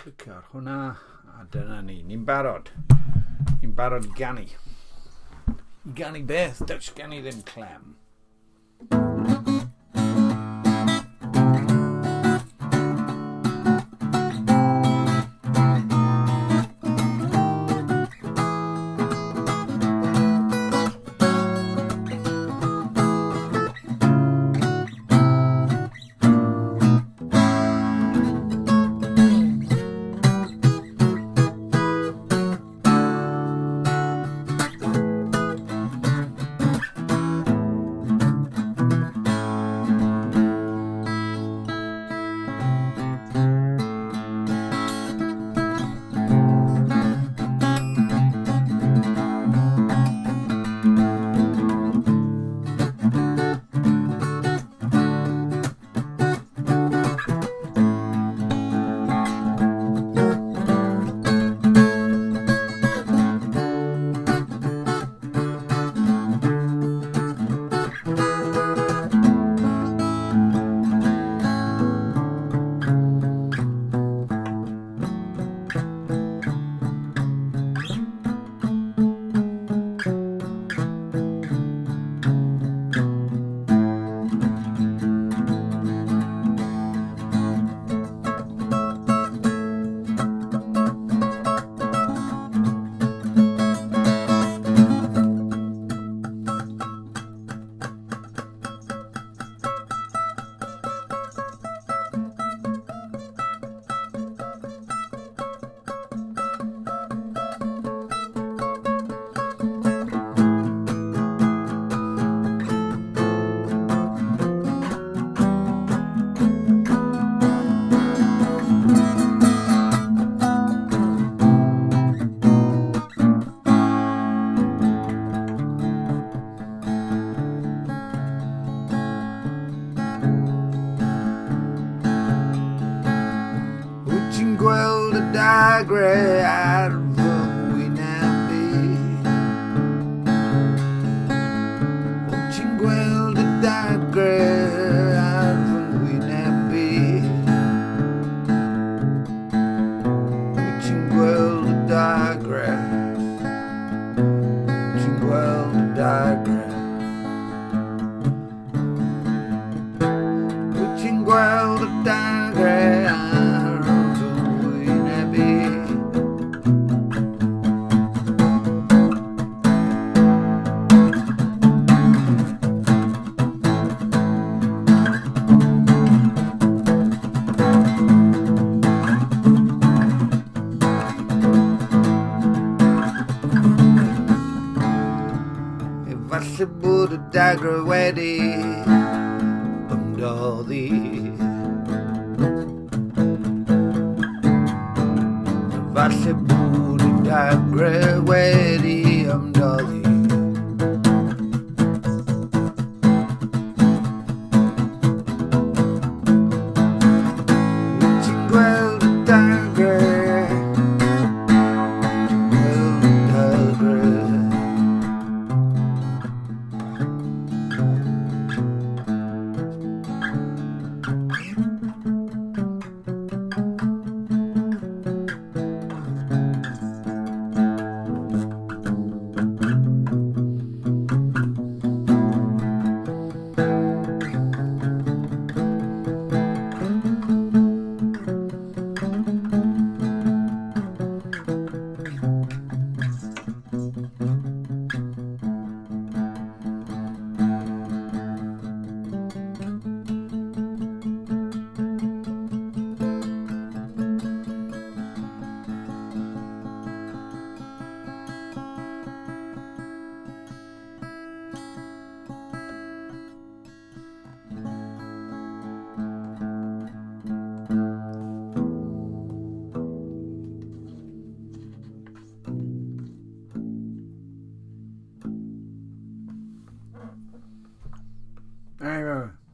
clicio ar hwnna a dyna ni. Ni'n barod. Ni'n barod ganu. Ganu beth? Does ganu ddim clem. Gweld y dagre ar fy wynebu. Wyt ti'n gweld y dagre ar fy wynebu? Wyt ti'n gweld y dagre? Wyt ti'n gweld y dagre? Wyt ti'n gweld y dagre ar falle bod y dagre wedi ymdoddi. Falle bod y dagre wedi ymdoddi. Wyt ti'n gweld y dagre? Wyt ti'n gweld y dagre? Anyway.